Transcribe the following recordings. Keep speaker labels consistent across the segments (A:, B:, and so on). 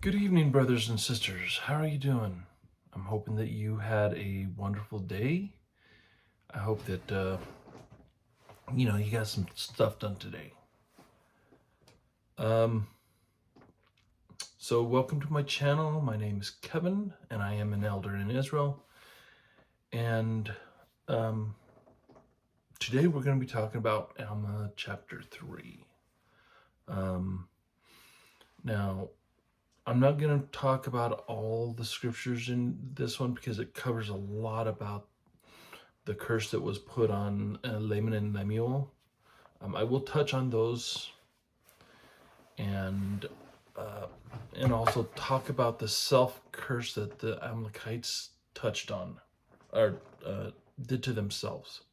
A: Good evening, brothers and sisters. How are you doing? I'm hoping that you had a wonderful day. I hope that, you got some stuff done today. So welcome to my channel. My name is Kevin, and I am an elder in Israel. And today we're going to be talking about Alma chapter 3. Now, I'm not going to talk about all the scriptures in this one because it covers a lot about the curse that was put on Laman and Lemuel. I will touch on those and also talk about the self-curse that the Amalekites touched on or did to themselves.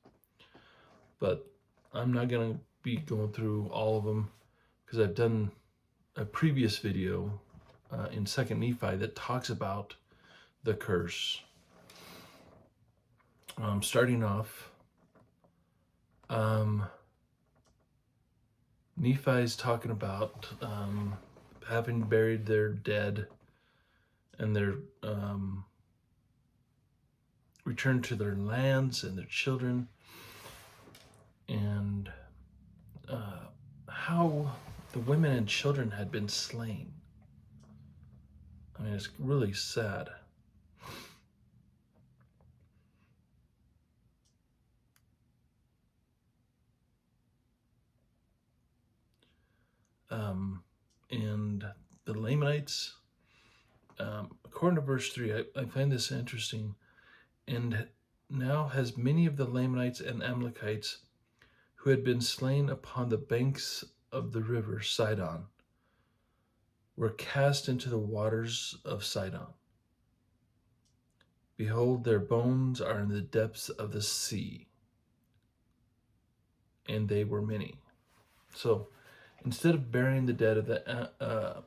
A: But I'm not going to be going through all of them because I've done a previous video in 2nd Nephi that talks about the curse. Starting off, Nephi is talking about having buried their dead and their returned to their lands and their children, and how the women and children had been slain. I mean, it's really sad. And the Lamanites, according to verse 3, I find this interesting. And now has many of the Lamanites and Amalekites who had been slain upon the banks of the river Sidon were cast into the waters of Sidon. Behold, their bones are in the depths of the sea, and they were many. So instead of burying the dead of the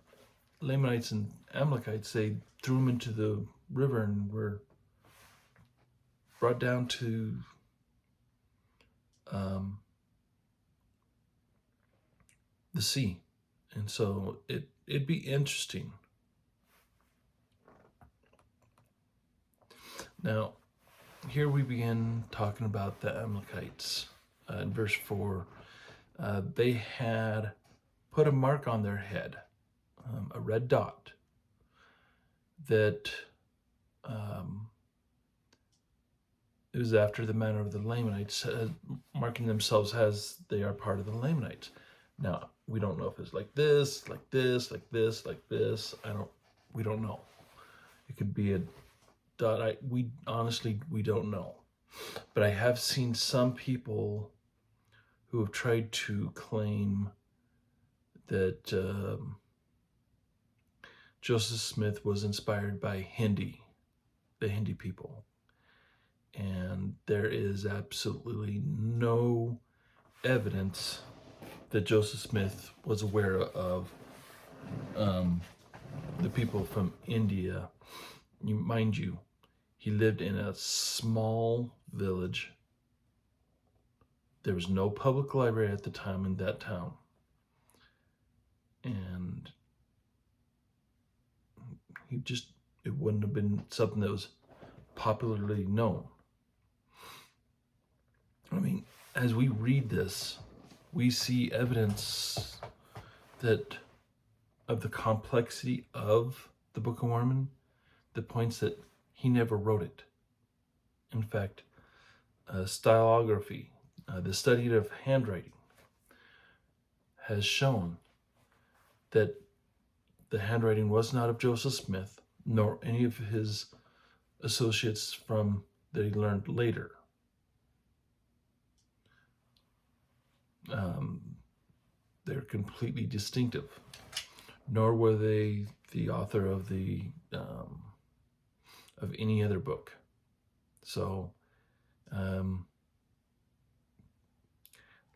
A: Lamanites and Amalekites, they threw them into the river and were brought down to the sea. And so it'd be interesting. Now, here we begin talking about the Amalekites. In verse 4, they had put a mark on their head, a red dot, that it was after the manner of the Lamanites, marking themselves as they are part of the Lamanites. Now, we don't know if it's like this, like this, like this, like this. We don't know. It could be a dot. We don't know. But I have seen some people who have tried to claim that Joseph Smith was inspired by the Hindi people. And there is absolutely no evidence that Joseph Smith was aware of the people from India. Mind you, he lived in a small village. There was no public library at the time in that town. And it wouldn't have been something that was popularly known. I mean, as we read this, we see evidence of the complexity of the Book of Mormon that points that he never wrote it. In fact, stylography, the study of handwriting, has shown that the handwriting was not of Joseph Smith, nor any of his associates that he learned later. They're completely distinctive, nor were they the author of of any other book. So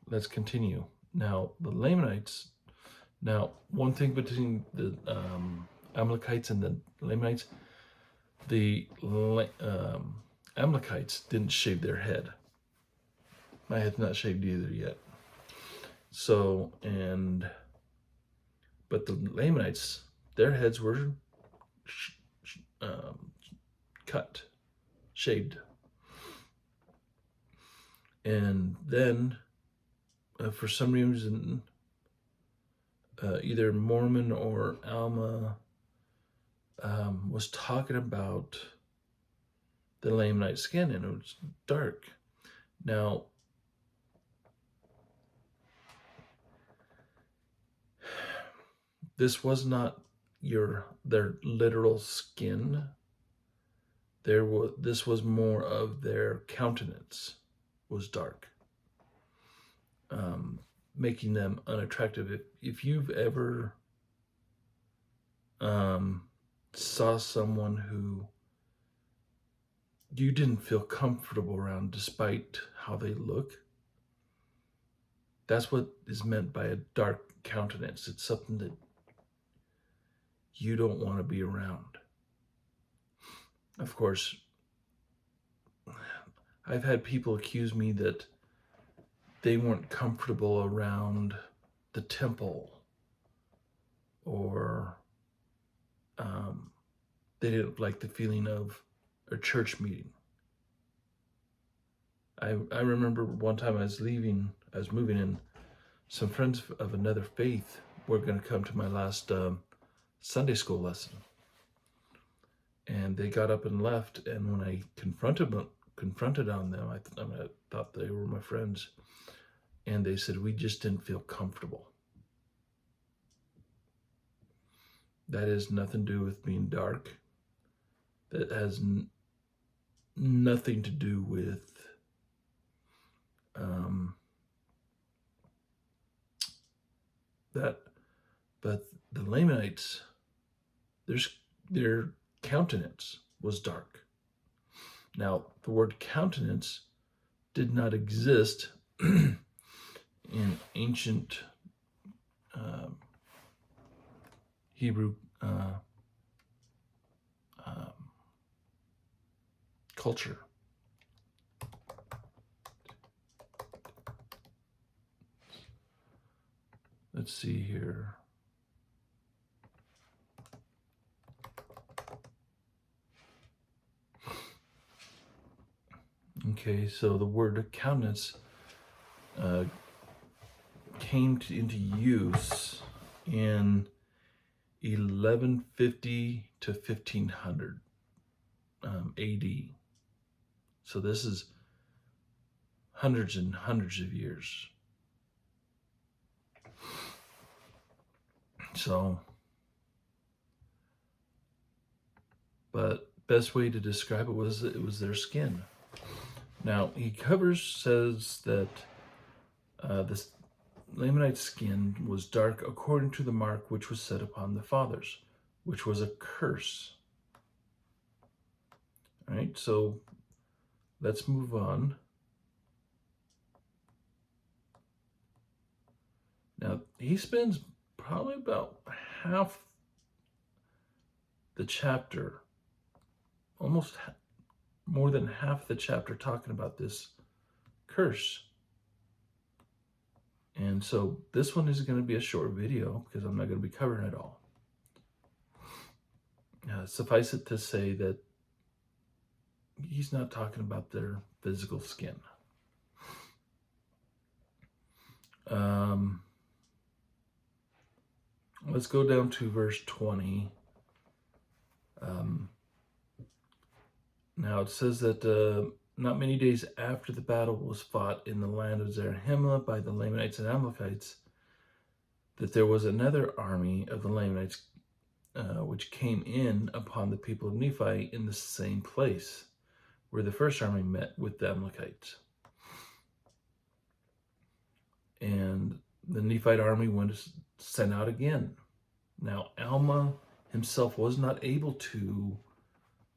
A: let's continue. Now, the Lamanites. Now, one thing between the Amalekites and the Lamanites, the Amalekites didn't shave their head. I have not shaved either yet. So, but the Lamanites, their heads were cut, shaved. And then, for some reason, either Mormon or Alma was talking about the Lamanite skin, and it was dark. Now, this was not their literal skin. This was more of their countenance was dark, making them unattractive. If you've ever saw someone who you didn't feel comfortable around despite how they look, that's what is meant by a dark countenance. It's something that you don't want to be around. Of course, I've had people accuse me that they weren't comfortable around the temple, or they didn't like the feeling of a church meeting. I remember one time I was moving in, some friends of another faith were going to come to my last Sunday school lesson. And they got up and left, and when I confronted on them, I thought they were my friends, and they said, we just didn't feel comfortable. That has nothing to do with being dark. That has nothing to do with that. But the Lamanites, their countenance was dark. Now, the word countenance did not exist in ancient Hebrew culture. Let's see here. Okay, so the word countenance came into use in 1150 to 1500 AD. So this is hundreds and hundreds of years. So, but best way to describe it was their skin. Now, says that this Lamanite skin was dark according to the mark which was set upon the fathers, which was a curse. All right, so let's move on. Now, he spends probably about half the chapter, almost more than half the chapter, talking about this curse. And so this one is going to be a short video because I'm not going to be covering it all. Suffice it to say that he's not talking about their physical skin. Let's go down to verse 20. Now it says that not many days after the battle was fought in the land of Zarahemla by the Lamanites and Amalekites, that there was another army of the Lamanites which came in upon the people of Nephi in the same place where the first army met with the Amalekites. And the Nephite army went sent out again. Now Alma himself was not able to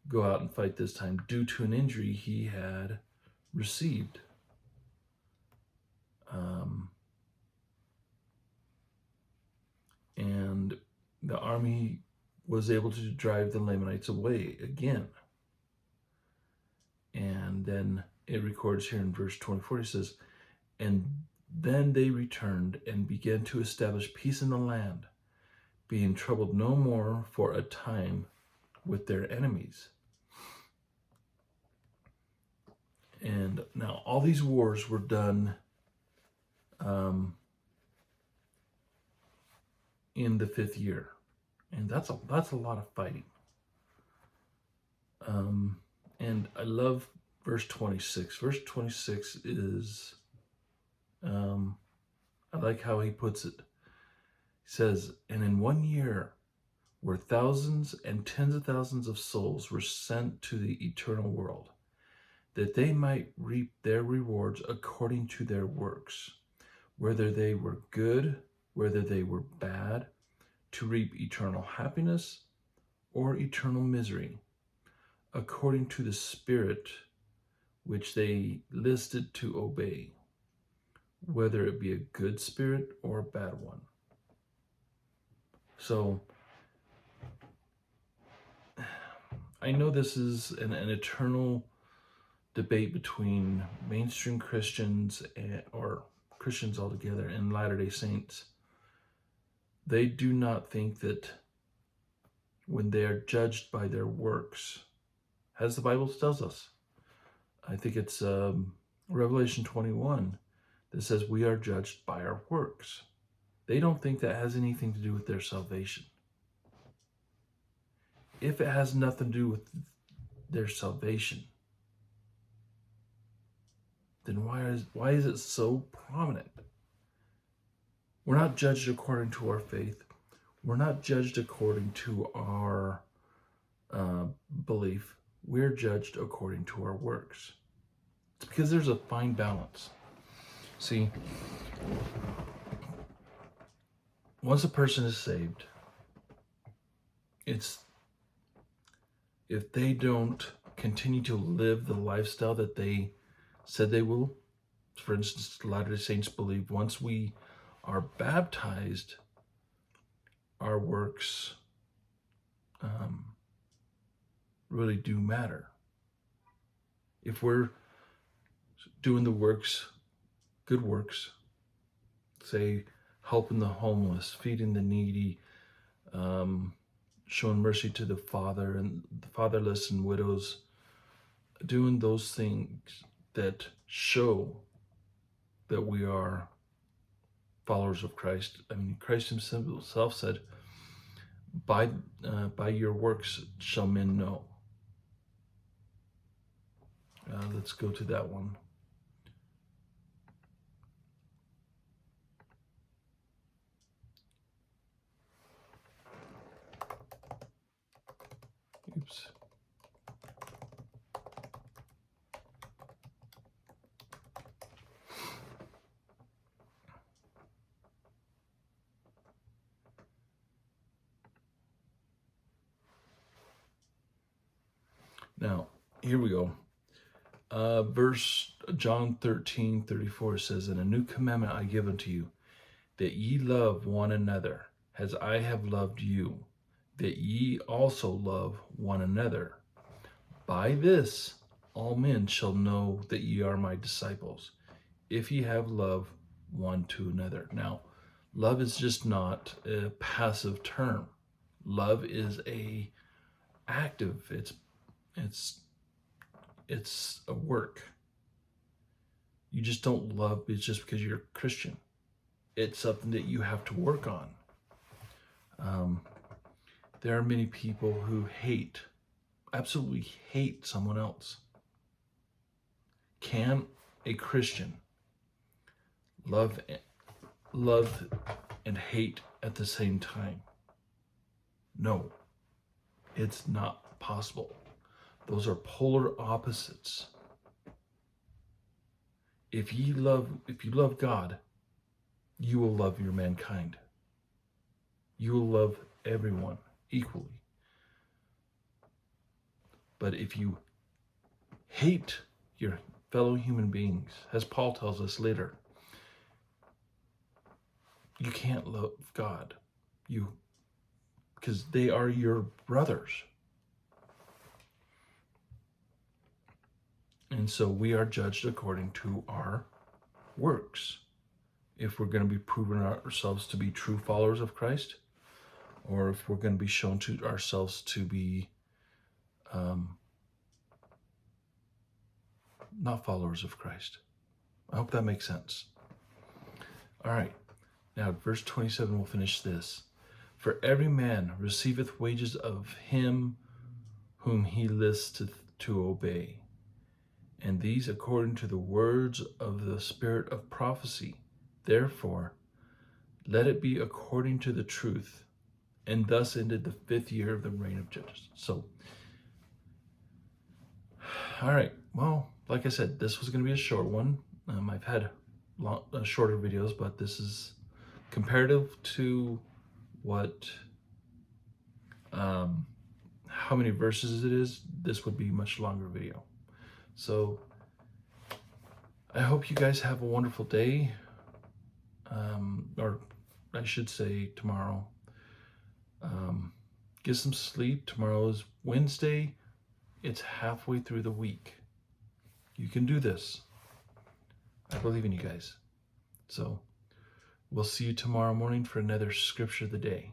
A: go out and fight this time due to an injury he had received. And the army was able to drive the Lamanites away again. And then it records here in verse 24, it says, and then they returned and began to establish peace in the land. being troubled no more for a time with their enemies. And now all these wars were done in the 5th year, and that's a lot of fighting. And I love verse 26. Verse 26 is, I like how he puts it. He says, and in 1 year, where thousands and tens of thousands of souls were sent to the eternal world, that they might reap their rewards according to their works, whether they were good, whether they were bad, to reap eternal happiness or eternal misery, according to the Spirit which they listed to obey, whether it be a good spirit or a bad one. So, I know this is an eternal debate between mainstream Christians or Christians altogether and Latter-day Saints. They do not think that when they are judged by their works, as the Bible tells us, I think it's Revelation 21 that says we are judged by our works. They don't think that has anything to do with their salvation. If it has nothing to do with their salvation, then why is it so prominent? We're not judged according to our faith. We're not judged according to our belief. We're judged according to our works. It's because there's a fine balance. See, once a person is saved, it's if they don't continue to live the lifestyle that they said they will. For instance, Latter-day Saints believe once we are baptized, our works really do matter. If we're doing the works, good works, say helping the homeless, feeding the needy, showing mercy to the fatherless and widows, doing those things that show that we are followers of Christ. I mean, Christ himself said, by your works shall men know. Let's go to that one. Oops. Now, here we go. Verse John 13:34 says, and a new commandment I give unto you, that ye love one another, as I have loved you, that ye also love one another. By this all men shall know that ye are my disciples, if ye have love one to another. Now, love is just not a passive term. Love is a active. It's a work. You just don't love it's just because you're a Christian. It's something that you have to work on. There are many people who absolutely hate someone else. Can a Christian love and hate at the same time? No, it's not possible. Those are polar opposites. If you love God, you will love your mankind. You will love everyone equally. But if you hate your fellow human beings, as Paul tells us later, you can't love God. Because they are your brothers. And so we are judged according to our works. If we're going to be proving ourselves to be true followers of Christ, or if we're going to be shown to ourselves to be not followers of Christ. I hope that makes sense. All right. Now, verse 27, we'll finish this. For every man receiveth wages of him whom he listeth to obey, and these according to the words of the spirit of prophecy. Therefore, let it be according to the truth. And thus ended the 5th year of the reign of Judges. So, all right. Well, like I said, this was going to be a short one. I've had shorter videos, but this is comparative to what, how many verses it is. This would be a much longer video. So, I hope you guys have a wonderful day, or I should say tomorrow. Get some sleep. Tomorrow is Wednesday. It's halfway through the week. You can do this. I believe in you guys. So, we'll see you tomorrow morning for another scripture of the day.